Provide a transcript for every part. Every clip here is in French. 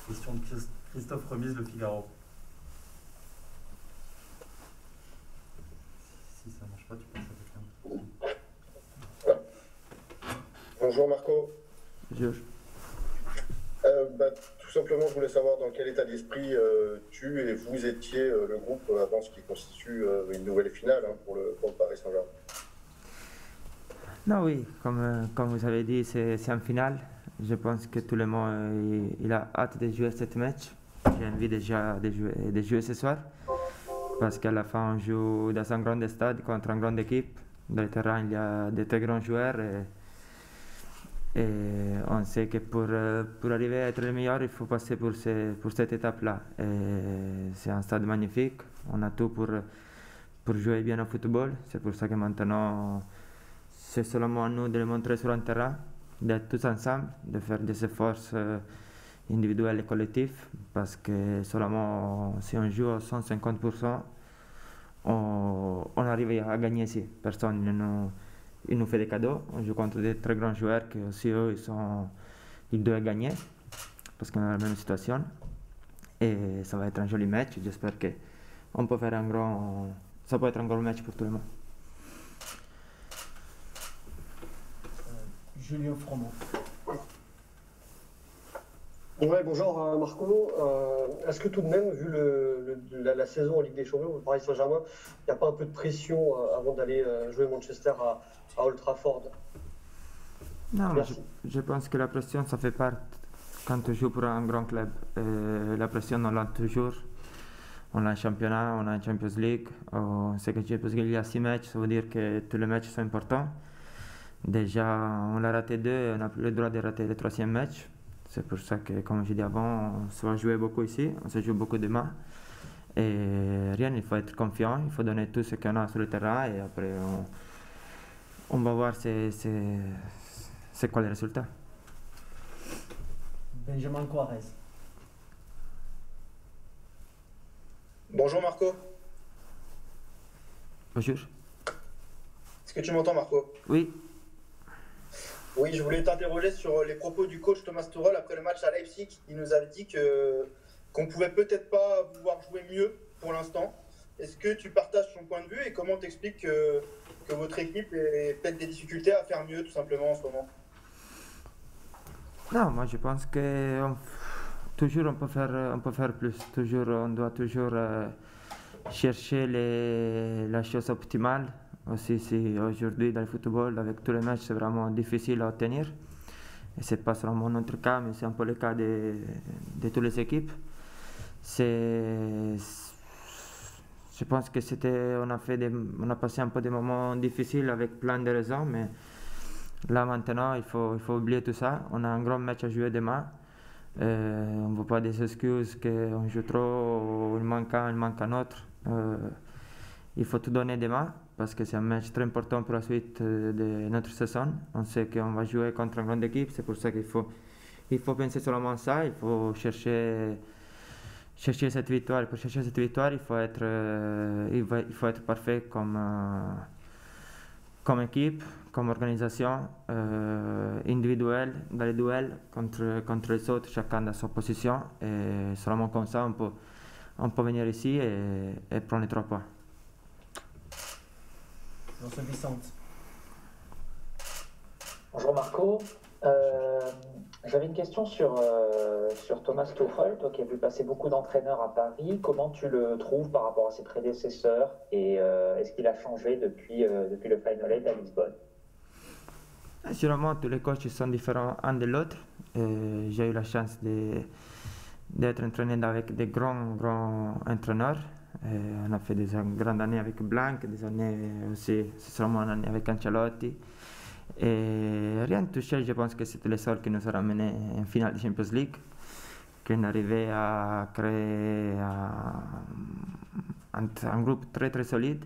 Question de Christophe Remise, Le Figaro. Si ça ne marche pas, tu passes à quelqu'un. Bonjour Marco. Bonjour. Tout simplement, je voulais savoir dans quel état d'esprit tu et vous étiez le groupe avant ce qui constitue une nouvelle finale pour le Paris Saint-Germain. Non, oui, comme vous avez dit, c'est en finale. Je pense que tout le monde il a hâte de jouer cette match. J'ai envie déjà de jouer ce soir. Parce qu'à la fin, on joue dans un grand stade contre une grande équipe. Dans le terrain, il y a de très grands joueurs. Et on sait que pour arriver à être le meilleur, il faut passer pour cette étape-là. C'est un stade magnifique. On a tout pour jouer bien au football. C'est pour ça que maintenant, c'est seulement à nous de le montrer sur un terrain, d'être tous ensemble, de faire des efforts individuels et collectifs. Parce que seulement si on joue à 150%, on arrive à gagner ici. Personne il nous fait des cadeaux. On joue contre des très grands joueurs qui aussi eux, ils doivent gagner parce qu'on est dans la même situation. Et ça va être un joli match. J'espère que ça peut être un grand match pour tout le monde. Julien Froment. Ouais, bonjour Marco. Est-ce que tout de même, vu la saison en Ligue des Champions, le Paris Saint-Germain, il n'y a pas un peu de pression avant d'aller jouer Manchester à Old Trafford? Non, je pense que la pression, ça fait part quand tu joues pour un grand club. La pression, on l'a toujours. On a un championnat, on a une Champions League. On sait que Champions League, il y a 6 matchs, ça veut dire que tous les matchs sont importants. Déjà, on l'a raté 2, on n'a plus le droit de rater le 3e match. C'est pour ça que, comme je dit avant, on se va jouer beaucoup ici, on se joue beaucoup demain. Et rien, il faut être confiant, il faut donner tout ce qu'on a sur le terrain et après on va voir c'est quoi le résultat. Benjamin Quarez. Bonjour Marco. Bonjour. Est-ce que tu m'entends Marco? Oui. Oui, je voulais t'interroger sur les propos du coach Thomas Tuchel après le match à Leipzig. Il nous avait dit qu'on pouvait peut-être pas vouloir jouer mieux pour l'instant. Est-ce que tu partages son point de vue et comment t'expliques que votre équipe ait peut-être des difficultés à faire mieux tout simplement en ce moment? Non, moi je pense que toujours on peut faire plus. Toujours, on doit toujours chercher la chose optimale. Aussi, si aujourd'hui dans le football, avec tous les matchs, c'est vraiment difficile à obtenir. Et ce n'est pas seulement notre cas, mais c'est un peu le cas de toutes les équipes. Je pense que on a passé un peu des moments difficiles avec plein de raisons, mais là maintenant, il faut oublier tout ça. On a un grand match à jouer demain. On ne veut pas des excuses qu'on joue trop, il manque un autre. Il faut tout donner demain parce que c'est un match très important pour la suite de notre saison. On sait qu'on va jouer contre une grande équipe, c'est pour ça qu'il faut penser seulement à ça. Il faut chercher cette victoire. Pour chercher cette victoire, il faut être parfait comme équipe, comme organisation, individuelle, dans les duels contre les autres, chacun dans sa position. Et seulement comme ça, on peut venir ici et prendre les 3 points. Vincent Vicente. Bonjour Marco. J'avais une question sur Thomas Tuchel, toi qui as vu passer beaucoup d'entraîneurs à Paris. Comment tu le trouves par rapport à ses prédécesseurs et est-ce qu'il a changé depuis le Final 8 à Lisbonne? Sûrement, tous les coachs sont différents un de l'autre. J'ai eu la chance d'être entraîné avec des grands entraîneurs. On a fait des grandes années avec Blanc, des années aussi, c'est seulement une année avec Ancelotti. Et rien de touché, je pense que c'était le seul qui nous a ramené en finale de Champions League, qu'on arrivait à créer un groupe très très solide,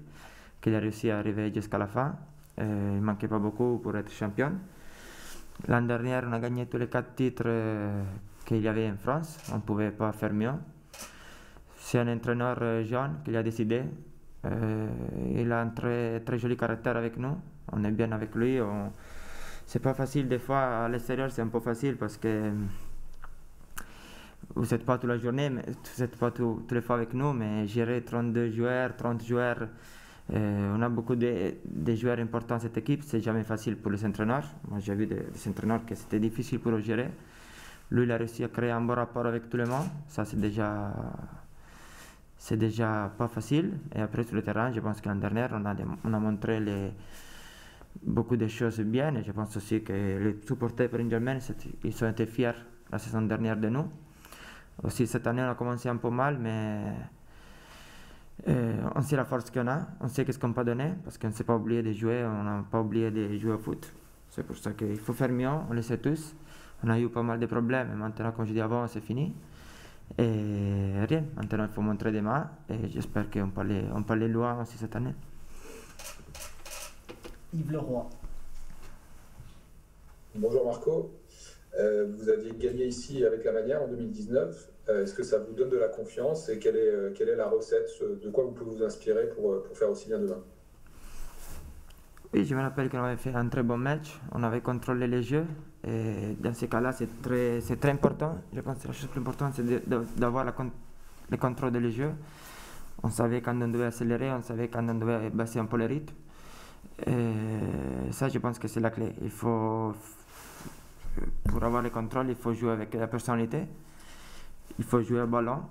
qu'il a réussi à arriver jusqu'à la fin. Il ne manquait pas beaucoup pour être champion. L'année dernière, on a gagné tous les 4 titres qu'il y avait en France, on ne pouvait pas faire mieux. C'est un entraîneur jeune qui a décidé. Il a un très, très joli caractère avec nous. On est bien avec lui. C'est pas facile des fois à l'extérieur, c'est un peu facile parce que vous n'êtes pas toute la journée, mais vous n'êtes pas toutes les fois avec nous, mais gérer 32 joueurs, 30 joueurs, on a beaucoup de joueurs importants dans cette équipe, c'est jamais facile pour les entraîneurs. Moi j'ai vu des entraîneurs que c'était difficile pour eux gérer. Lui il a réussi à créer un bon rapport avec tout le monde, ça c'est déjà pas facile. Et après sur le terrain, je pense que l'année dernière on a montré beaucoup de choses bien, et je pense aussi que les supporters Paris Saint-Germain ils ont été fiers la saison dernière de nous. Aussi cette année on a commencé un peu mal, mais on sait la force qu'on a, on sait qu'est-ce qu'on peut donner, parce qu'on ne s'est pas oublié de jouer, on n'a pas oublié de jouer au foot. C'est pour ça qu'il faut faire mieux, on le sait tous. On a eu pas mal de problèmes, et maintenant, comme je dis avant, c'est fini. Et rien, maintenant il faut montrer des mains, et j'espère qu'on peut aller loin aussi cette année. Yves Leroy. Bonjour Marco, vous aviez gagné ici avec la manière en 2019. Est-ce que ça vous donne de la confiance, et quelle est la recette, de quoi vous pouvez vous inspirer pour faire aussi bien demain? Oui, je me rappelle qu'on avait fait un très bon match, on avait contrôlé les jeux, et dans ces cas-là c'est très important. Je pense que la chose plus importante c'est d'avoir le contrôle des jeux. On savait quand on devait accélérer, on savait quand on devait baisser un peu le rythme. Et ça, je pense que c'est la clé. Pour avoir le contrôle, il faut jouer avec la personnalité, il faut jouer au ballon,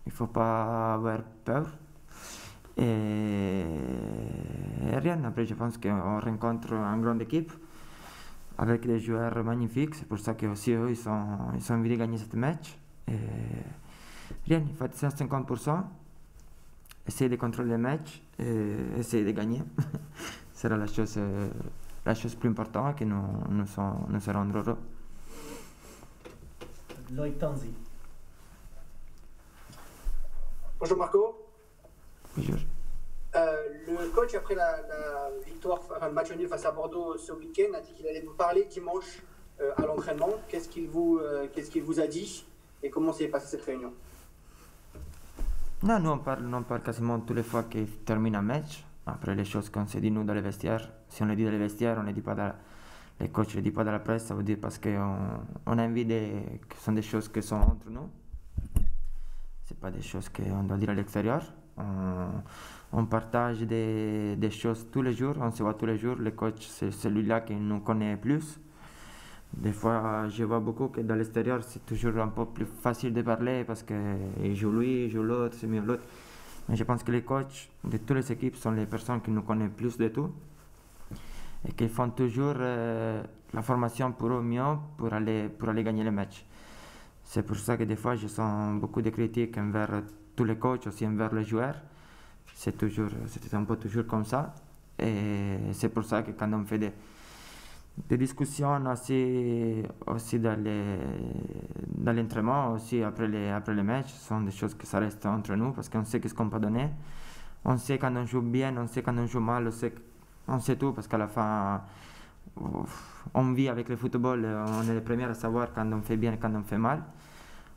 il ne faut pas avoir peur. Et rien, après je pense qu'on rencontre une grande équipe avec des joueurs magnifiques, c'est pour ça que aussi eux ils ont envie de gagner ce match. Et rien, il faut être 150%, essayer de contrôler le match et essayer de gagner. Ce sera la chose plus importante, que nous serons heureux. Loïc Tanzi. Bonjour Marco. Bonjour. Le coach, après la victoire, le match nul face à Bordeaux ce week-end, a dit qu'il allait vous parler dimanche à l'entraînement. Qu'est-ce qu'il vous a dit et comment s'est passée cette réunion? Non, nous on parle quasiment toutes les fois qu'il termine un match. Après les choses qu'on s'est dit nous dans les vestiaires, si on les dit dans les vestiaires, on ne les dit pas les coachs ne les disent pas dans la presse, ça veut dire parce qu'on a envie que ce sont des choses qui sont entre nous. C'est pas des choses qu'on doit dire à l'extérieur. On partage des choses tous les jours, on se voit tous les jours. Le coach, c'est celui-là qui nous connaît plus. Des fois, je vois beaucoup que dans l'extérieur, c'est toujours un peu plus facile de parler parce qu'il joue lui, il joue l'autre, c'est mieux l'autre. Mais je pense que les coachs de toutes les équipes sont les personnes qui nous connaissent plus de tout et qui font toujours la formation pour eux mieux pour aller gagner le match. C'est pour ça que des fois, je sens beaucoup de critiques envers tous les coachs, aussi envers les joueurs. C'était un peu toujours comme ça. Et c'est pour ça que quand on fait des discussions aussi dans l'entraînement, aussi après les matchs, ce sont des choses que ça reste entre nous parce qu'on sait ce qu'on peut donner. On sait quand on joue bien, on sait quand on joue mal, on sait tout parce qu'à la fin, on vit avec le football, on est les premiers à savoir quand on fait bien et quand on fait mal.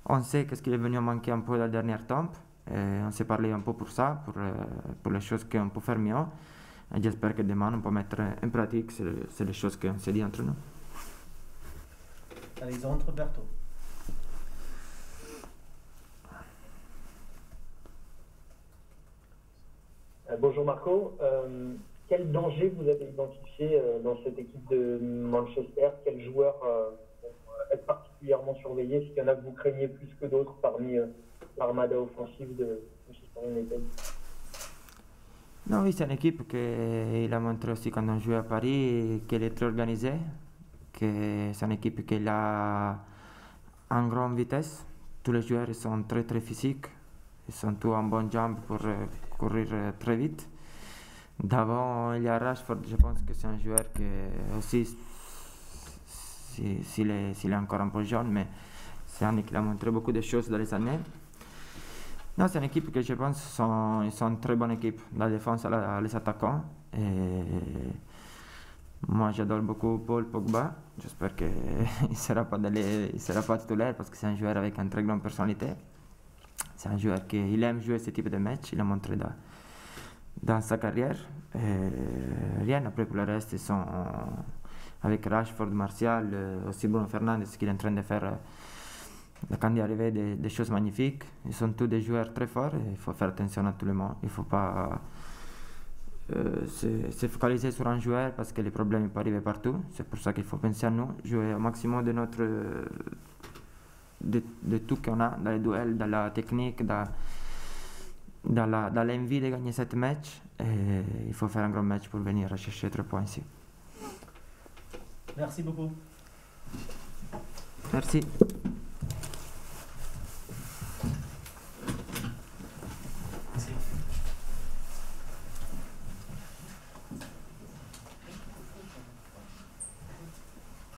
On sait qu'est-ce qui est venu manquer un peu dans le dernier temps. On s'est parlé un peu pour ça, pour les choses qu'on peut faire mieux. Et j'espère que demain on peut mettre en pratique les choses qu'on s'est dit entre nous. Alexandre Berthaud. Bonjour Marco. Quel danger vous avez identifié dans cette équipe de Manchester? Quels joueurs vont être particulièrement surveillés? Est-ce qu'il y en a que vous craignez plus que d'autres parmi l'armada offensive de Manchester United? Non, oui, c'est une équipe qu'il a montré aussi quand on jouait à Paris, qu'elle est très organisée, que c'est une équipe qui a une grande vitesse. Tous les joueurs sont très très physiques, ils sont tous en bonne jambe pour courir très vite. D'abord, il y a Rashford, je pense que c'est un joueur qui aussi, s'il est encore un peu jeune, mais c'est un qui a montré beaucoup de choses dans les années. Non, c'est une équipe que je pense ils sont une très bonne équipe. La défense, les attaquants. Et moi, j'adore beaucoup Paul Pogba. J'espère qu'il ne sera pas titulaire parce que c'est un joueur avec une très grande personnalité. C'est un joueur qui aime jouer ce type de match. Il a montré dans sa carrière. Et rien, après pour le reste, ils sont avec Rashford, Martial, aussi Bruno Fernandes qui est en train de faire La Candy est arrivé des choses magnifiques. Ils sont tous des joueurs très forts et il faut faire attention à tout le monde. Il ne faut pas se focaliser sur un joueur parce que les problèmes peuvent arriver partout. C'est pour ça qu'il faut penser à nous, jouer au maximum de tout qu'on a dans les duels, dans la technique, dans l'envie de gagner cette match. Et il faut faire un grand match pour venir chercher 3 points ici. Merci beaucoup. Merci.